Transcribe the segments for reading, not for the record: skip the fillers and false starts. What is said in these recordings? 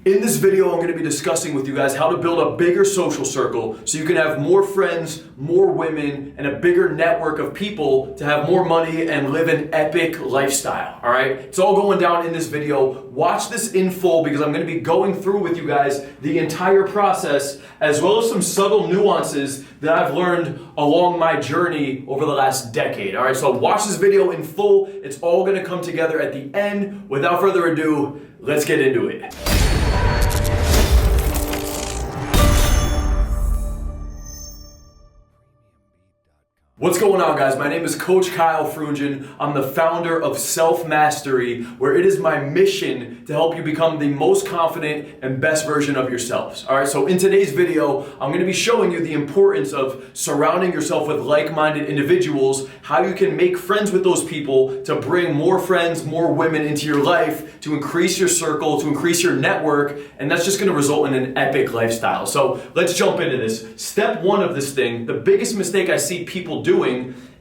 In this video, I'm going to be discussing with you guys how to build a bigger social circle so you can have more friends, more women, and a bigger network of people to have more money and live an epic lifestyle, all right? It's all going down in this video. Watch this in full because I'm going to be going through with you guys the entire process as well as some subtle nuances that I've learned along my journey over the last decade, all right? So watch this video in full. It's all going to come together at the end. Without further ado, let's get into it. What's going on, guys? My name is Coach Kyle Frungen. I'm the founder of Self-Mastery, where it is my mission to help you become the most confident and best version of yourselves. All right, so in today's video, I'm going to be showing you the importance of surrounding yourself with like-minded individuals, how you can make friends with those people to bring more friends, more women into your life, to increase your circle, to increase your network, and that's just going to result in an epic lifestyle. So let's jump into this. Step one of this thing, the biggest mistake I see people doing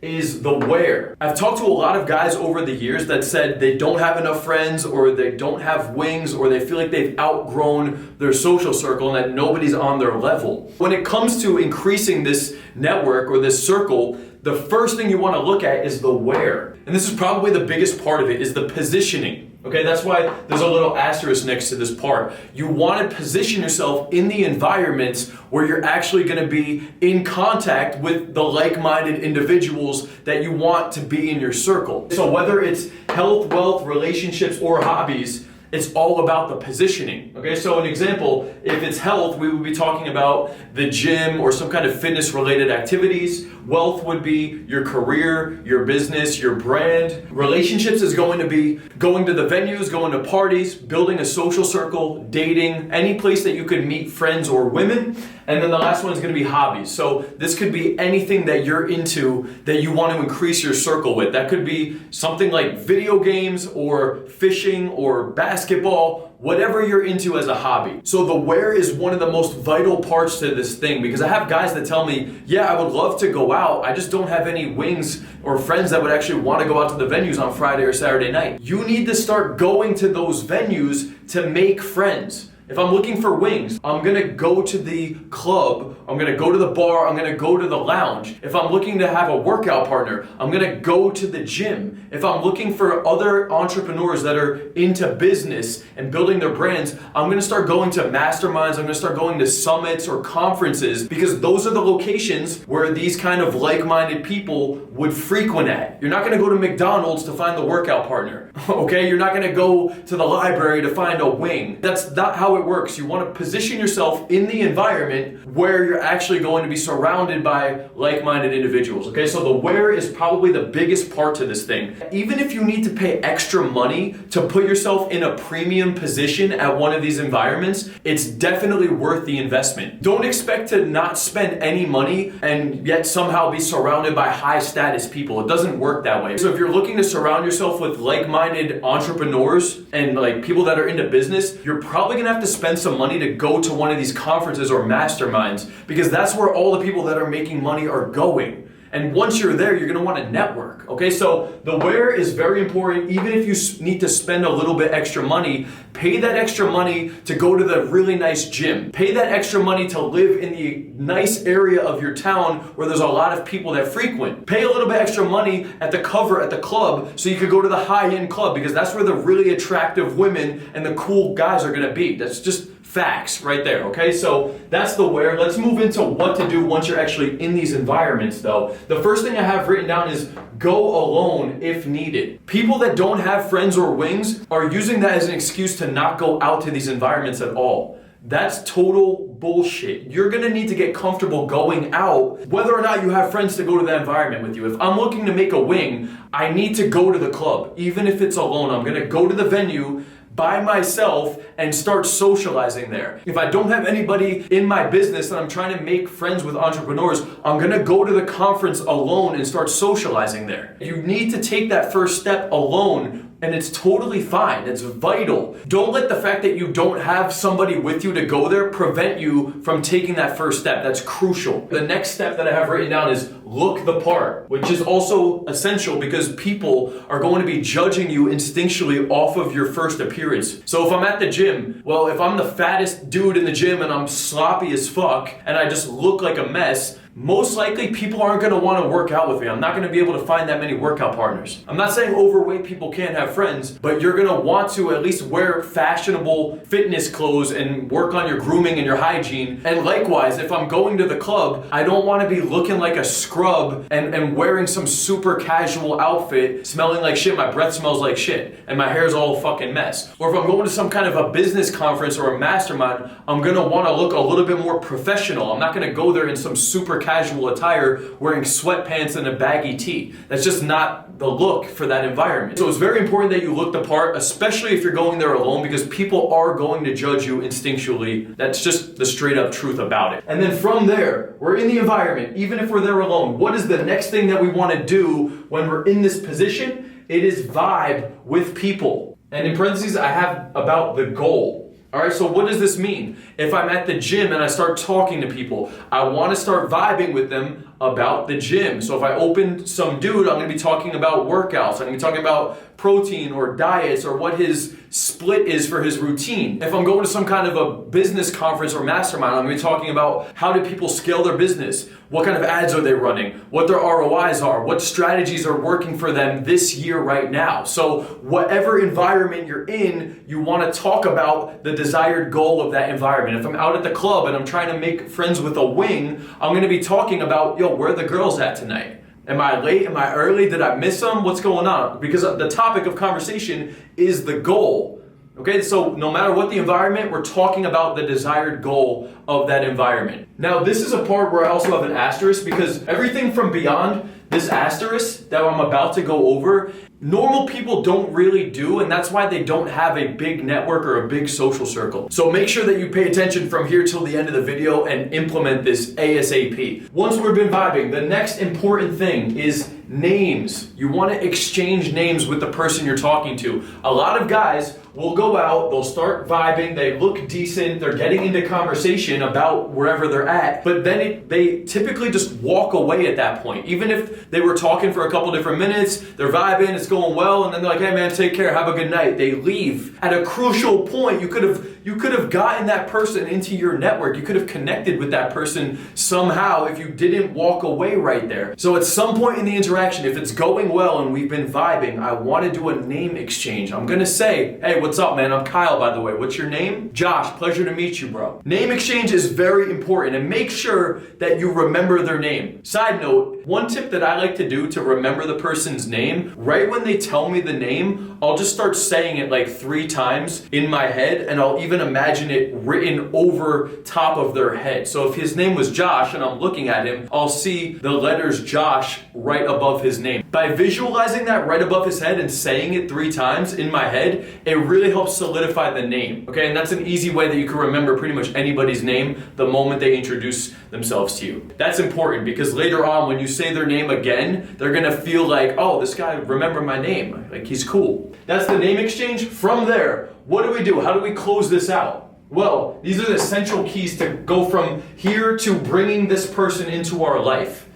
is the where. I've talked to a lot of guys over the years that said they don't have enough friends or they don't have wings or they feel like they've outgrown their social circle and that nobody's on their level. When it comes to increasing this network or this circle, the first thing you want to look at is the where. And this is probably the biggest part of it, is the positioning. Okay, that's why there's a little asterisk next to this part. You want to position yourself in the environments where you're actually going to be in contact with the like-minded individuals that you want to be in your circle. So whether it's health, wealth, relationships, or hobbies, it's all about the positioning. Okay, so an example, if it's health, we would be talking about the gym or some kind of fitness related activities. Wealth would be your career, your business, your brand. Relationships is going to be going to the venues, going to parties, building a social circle, dating, any place that you could meet friends or women. And then the last one is going to be hobbies. So this could be anything that you're into that you want to increase your circle with. That could be something like video games or fishing or basketball, whatever you're into as a hobby. So the where is one of the most vital parts to this thing, because I have guys that tell me, yeah, I would love to go out. I just don't have any wings or friends that would actually want to go out to the venues on Friday or Saturday night. You need to start going to those venues to make friends. If I'm looking for wings, I'm gonna go to the club, I'm gonna go to the bar, I'm gonna go to the lounge. If I'm looking to have a workout partner, I'm gonna go to the gym. If I'm looking for other entrepreneurs that are into business and building their brands, I'm gonna start going to masterminds, I'm gonna start going to summits or conferences, because those are the locations where these kind of like-minded people would frequent at. You're not gonna go to McDonald's to find the workout partner, okay? You're not gonna go to the library to find a wing. That's not how it works. You want to position yourself in the environment where you're actually going to be surrounded by like-minded individuals. Okay, so the where is probably the biggest part to this thing. Even if you need to pay extra money to put yourself in a premium position at one of these environments, it's definitely worth the investment. Don't expect to not spend any money and yet somehow be surrounded by high status people. It doesn't work that way. So if you're looking to surround yourself with like-minded entrepreneurs and like people that are into business, you're probably gonna have to spend some money to go to one of these conferences or masterminds, because that's where all the people that are making money are going. And once you're there, you're gonna wanna network, okay? So the where is very important. Even if you need to spend a little bit extra money, pay that extra money to go to the really nice gym. Pay that extra money to live in the nice area of your town where there's a lot of people that frequent. Pay a little bit extra money at the cover at the club so you could go to the high-end club, because that's where the really attractive women and the cool guys are gonna be. That's just facts right there, okay? So that's the where. Let's move into what to do once you're actually in these environments though. The first thing I have written down is go alone if needed. People that don't have friends or wings are using that as an excuse to not go out to these environments at all. That's total bullshit. You're gonna need to get comfortable going out, whether or not you have friends to go to that environment with you. If I'm looking to make a wing, I need to go to the club. Even if it's alone, I'm gonna go to the venue by myself and start socializing there. If I don't have anybody in my business and I'm trying to make friends with entrepreneurs, I'm gonna go to the conference alone and start socializing there. You need to take that first step alone And it's totally fine. It's vital. Don't let the fact that you don't have somebody with you to go there prevent you from taking that first step. That's crucial. The next step that I have written down is look the part, which is also essential because people are going to be judging you instinctually off of your first appearance. So if I'm at the gym, well, if I'm the fattest dude in the gym and I'm sloppy as fuck and I just look like a mess, most likely people aren't going to want to work out with me. I'm not going to be able to find that many workout partners. I'm not saying overweight people can't have friends, but you're going to want to at least wear fashionable fitness clothes and work on your grooming and your hygiene. And likewise, if I'm going to the club, I don't want to be looking like a scrub and wearing some super casual outfit, smelling like shit, my breath smells like shit, and my hair's all a fucking mess. Or if I'm going to some kind of a business conference or a mastermind, I'm going to want to look a little bit more professional. I'm not going to go there in some super casual attire wearing sweatpants and a baggy tee. That's just not the look for that environment. So it's very important that you look the part, especially if you're going there alone, because people are going to judge you instinctually. That's just the straight up truth about it. And then from there, we're in the environment, even if we're there alone. What is the next thing that we want to do when we're in this position? It is vibe with people. And in parentheses, I have about the goal. All right, so what does this mean? If I'm at the gym and I start talking to people, I want to start vibing with them about the gym. So if I open some dude, I'm going to be talking about workouts. I'm going to be talking about protein or diets or what his split is for his routine. If I'm going to some kind of a business conference or mastermind, I'm going to be talking about how do people scale their business? What kind of ads are they running? What their ROIs are? What strategies are working for them this year right now? So whatever environment you're in, you want to talk about the desired goal of that environment. If I'm out at the club and I'm trying to make friends with a wing, I'm going to be talking about, yo, where are the girls at tonight? Am I late? Am I early? Did I miss them? What's going on? Because the topic of conversation is the goal. Okay, so no matter what the environment, we're talking about the desired goal of that environment. Now, this is a part where I also have an asterisk because everything from beyond this asterisk that I'm about to go over, normal people don't really do, and that's why they don't have a big network or a big social circle. So make sure that you pay attention from here till the end of the video and implement this ASAP. Once we've been vibing, the next important thing is names. You want to exchange names with the person you're talking to. A lot of guys will go out, they'll start vibing, they look decent, they're getting into conversation about wherever they're at, but then they typically just walk away at that point. Even if they were talking for a couple different minutes, they're vibing, it's going well, and then they're like, hey man, take care, have a good night. They leave. At a crucial point, you could have gotten that person into your network. You could have connected with that person somehow if you didn't walk away right there. So at some point in the interaction, if it's going well and we've been vibing, I want to do a name exchange. I'm going to say, hey, what's up, man? I'm Kyle, by the way. What's your name? Josh. Pleasure to meet you, bro. Name exchange is very important, and make sure that you remember their name. Side note, one tip that I like to do to remember the person's name, right when they tell me the name, I'll just start saying it like 3 times in my head, and I'll even imagine it written over top of their head. So if his name was Josh and I'm looking at him, I'll see the letters Josh right above his name. By visualizing that right above his head and saying it 3 times in my head, it really helps solidify the name. Okay, and that's an easy way that you can remember pretty much anybody's name the moment they introduce themselves to you. That's important because later on when you say their name again, they're gonna feel like, oh, this guy remembered my name. Like, he's cool. That's the name exchange. From there, what do? How do we close this out? Well, these are the essential keys to go from here to bringing this person into our life.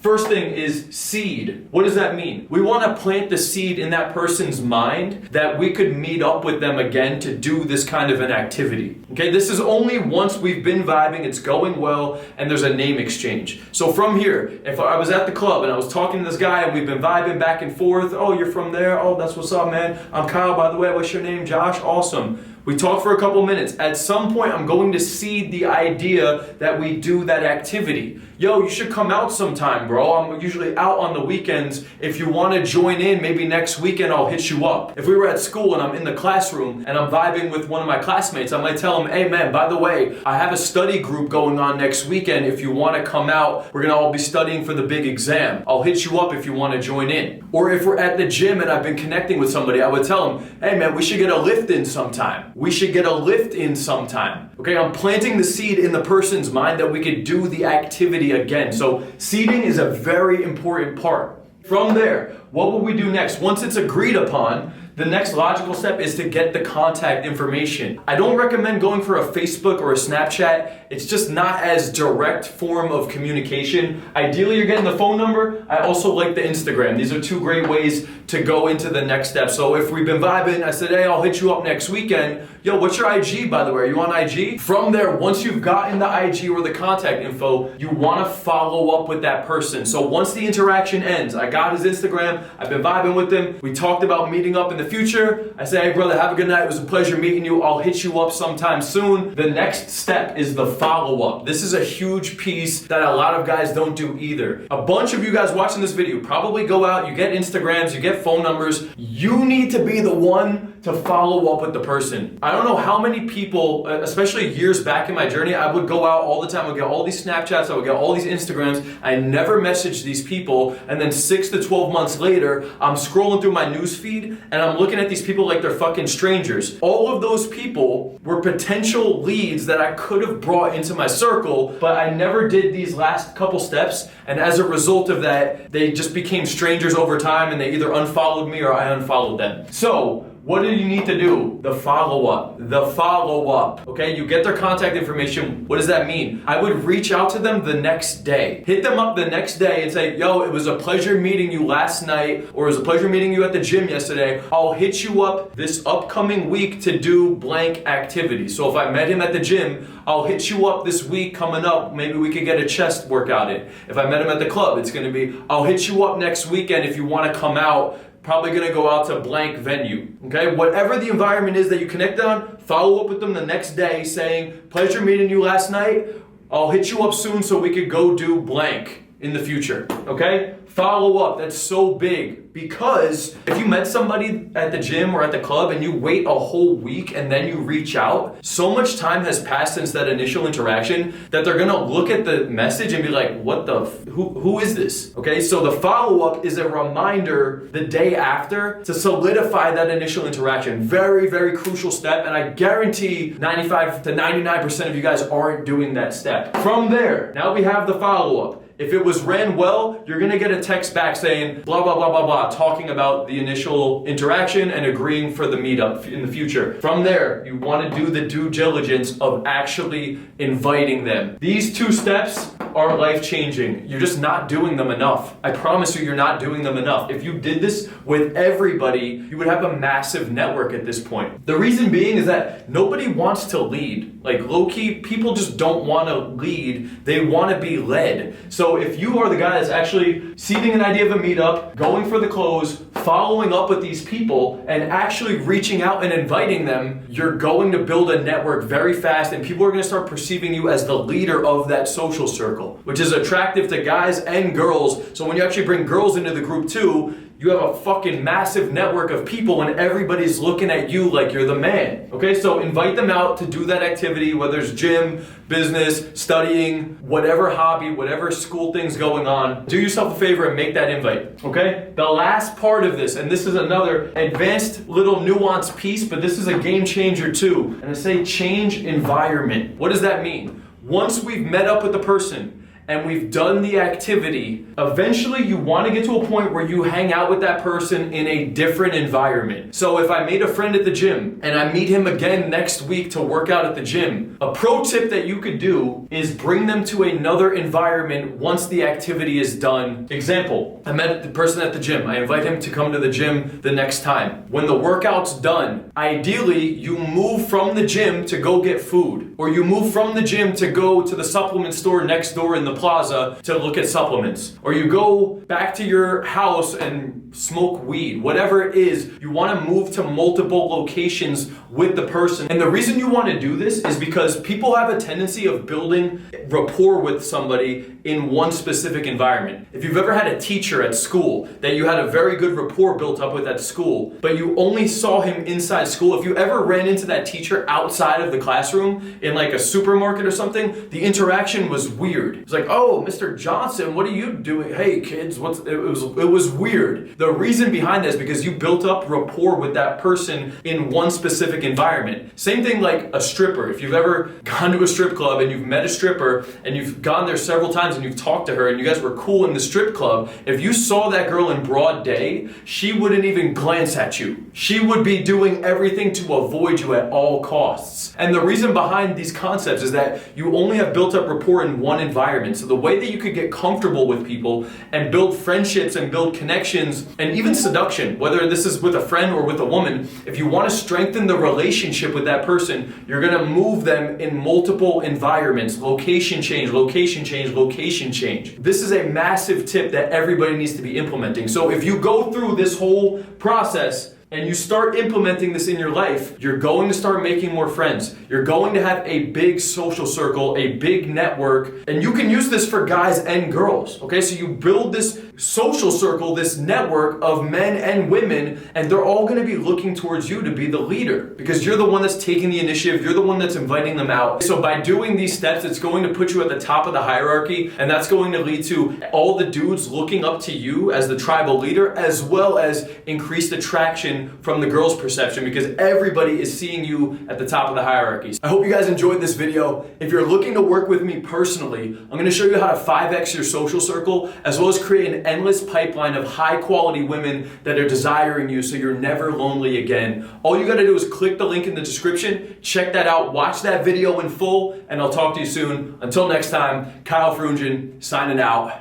First thing is seed. What does that mean? We want to plant the seed in that person's mind that we could meet up with them again to do this kind of an activity. Okay, this is only once we've been vibing, it's going well, and there's a name exchange. So from here, if I was at the club and I was talking to this guy and we've been vibing back and forth, oh, you're from there, oh, that's what's up, man. I'm Kyle, by the way, what's your name? Josh, awesome. We talk for a couple minutes. At some point, I'm going to seed the idea that we do that activity. Yo, you should come out sometime, bro. I'm usually out on the weekends. If you want to join in, maybe next weekend I'll hit you up. If we were at school and I'm in the classroom and I'm vibing with one of my classmates, I might tell him, hey man, by the way, I have a study group going on next weekend. If you want to come out, we're going to all be studying for the big exam. I'll hit you up if you want to join in. Or if we're at the gym and I've been connecting with somebody, I would tell them, hey man, we should get a lift in sometime. We should get a lift in sometime. Okay, I'm planting the seed in the person's mind that we could do the activity again. So seeding is a very important part. From there, what will we do next? Once it's agreed upon, The next logical step is to get the contact information. I don't recommend going for a Facebook or a Snapchat. It's just not as direct form of communication. Ideally, you're getting the phone number. I also like the Instagram. These are two great ways to go into the next step. So if we've been vibing, I said, hey, I'll hit you up next weekend. Yo, what's your IG, by the way? Are you on IG? From there, once you've gotten the IG or the contact info, you want to follow up with that person. So once the interaction ends, I got his Instagram, I've been vibing with him, we talked about meeting up in the future. I say, hey brother, have a good night. It was a pleasure meeting you. I'll hit you up sometime soon. The next step is the follow-up. This is a huge piece that a lot of guys don't do either. A bunch of you guys watching this video probably go out, you get Instagrams, you get phone numbers. You need to be the one to follow up with the person. I don't know how many people, especially years back in my journey, I would go out all the time, I would get all these Snapchats, I would get all these Instagrams, I never messaged these people, and then 6 to 12 months later, I'm scrolling through my news feed, and I'm looking at these people like they're fucking strangers. All of those people were potential leads that I could have brought into my circle, but I never did these last couple steps, and as a result of that, they just became strangers over time, and they either unfollowed me or I unfollowed them. So, what do you need to do? The follow-up. The follow-up. Okay, you get their contact information. What does that mean? I would reach out to them the next day. Hit them up the next day and say, yo, it was a pleasure meeting you last night, or it was a pleasure meeting you at the gym yesterday. I'll hit you up this upcoming week to do blank activity. So if I met him at the gym, I'll hit you up this week coming up. Maybe we could get a chest workout in. If I met him at the club, it's gonna be, I'll hit you up next weekend if you wanna come out. Probably gonna go out to blank venue, okay? Whatever the environment is that you connect on, follow up with them the next day saying, pleasure meeting you last night, I'll hit you up soon so we could go do blank in the future, okay? Follow up, that's so big, because if you met somebody at the gym or at the club and you wait a whole week and then you reach out, so much time has passed since that initial interaction that they're gonna look at the message and be like, what the, who is this? Okay, so the follow-up is a reminder the day after to solidify that initial interaction. Very, very crucial step, and I guarantee 95 to 99% of you guys aren't doing that step. From there, now we have the follow-up. If it was ran well, you're gonna get a text back saying blah, blah, blah, blah, blah, talking about the initial interaction and agreeing for the meetup in the future. From there, you wanna do the due diligence of actually inviting them. These two steps are life-changing. You're just not doing them enough. I promise you, you're not doing them enough. If you did this with everybody, you would have a massive network at this point. The reason being is that nobody wants to lead. Like low-key, people just don't wanna lead. They wanna be led. So if you are the guy that's actually seeding an idea of a meetup, going for the close, following up with these people, and actually reaching out and inviting them, you're going to build a network very fast, and people are gonna start perceiving you as the leader of that social circle, which is attractive to guys and girls. So when you actually bring girls into the group too, you have a fucking massive network of people and everybody's looking at you like you're the man. Okay, so invite them out to do that activity, whether it's gym, business, studying, whatever hobby, whatever school thing's going on. Do yourself a favor and make that invite, okay? The last part of this, and this is another advanced little nuanced piece, but this is a game changer too. And I say change environment. What does that mean? Once we've met up with the person, and we've done the activity, eventually you want to get to a point where you hang out with that person in a different environment. So if I made a friend at the gym and I meet him again next week to work out at the gym, a pro tip that you could do is bring them to another environment once the activity is done. Example, I met the person at the gym. I invite him to come to the gym the next time. When the workout's done, ideally you move from the gym to go get food, or you move from the gym to go to the supplement store next door in the plaza to look at supplements, or you go back to your house and smoke weed. Whatever it is, you want to move to multiple locations with the person. And the reason you want to do this is because people have a tendency of building rapport with somebody in one specific environment. If you've ever had a teacher at school that you had a very good rapport built up with at school, but you only saw him inside school, if you ever ran into that teacher outside of the classroom in like a supermarket or something, the interaction was weird. It's like, oh, Mr. Johnson, what are you doing? Hey kids, it was weird. The reason behind that is because you built up rapport with that person in one specific environment. Same thing like a stripper. If you've ever gone to a strip club and you've met a stripper and you've gone there several times and you've talked to her and you guys were cool in the strip club, if you saw that girl in broad day, she wouldn't even glance at you. She would be doing everything to avoid you at all costs. And the reason behind these concepts is that you only have built up rapport in one environment. So the way that you could get comfortable with people and build friendships and build connections and even seduction, whether this is with a friend or with a woman, if you want to strengthen the relationship with that person, you're going to move them in multiple environments. Location change, location change, location change. This is a massive tip that everybody needs to be implementing. So if you go through this whole process and you start implementing this in your life, you're going to start making more friends. You're going to have a big social circle, a big network, and you can use this for guys and girls, okay? So you build this social circle, this network of men and women, and they're all gonna be looking towards you to be the leader because you're the one that's taking the initiative, you're the one that's inviting them out. So by doing these steps, it's going to put you at the top of the hierarchy, and that's going to lead to all the dudes looking up to you as the tribal leader, as well as increased attraction from the girls' perception because everybody is seeing you at the top of the hierarchy. I hope you guys enjoyed this video. If you're looking to work with me personally, I'm going to show you how to 5x your social circle, as well as create an endless pipeline of high quality women that are desiring you so you're never lonely again. All you got to do is click the link in the description, check that out, watch that video in full, and I'll talk to you soon. Until next time, Kyle Frungen signing out.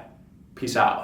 Peace out.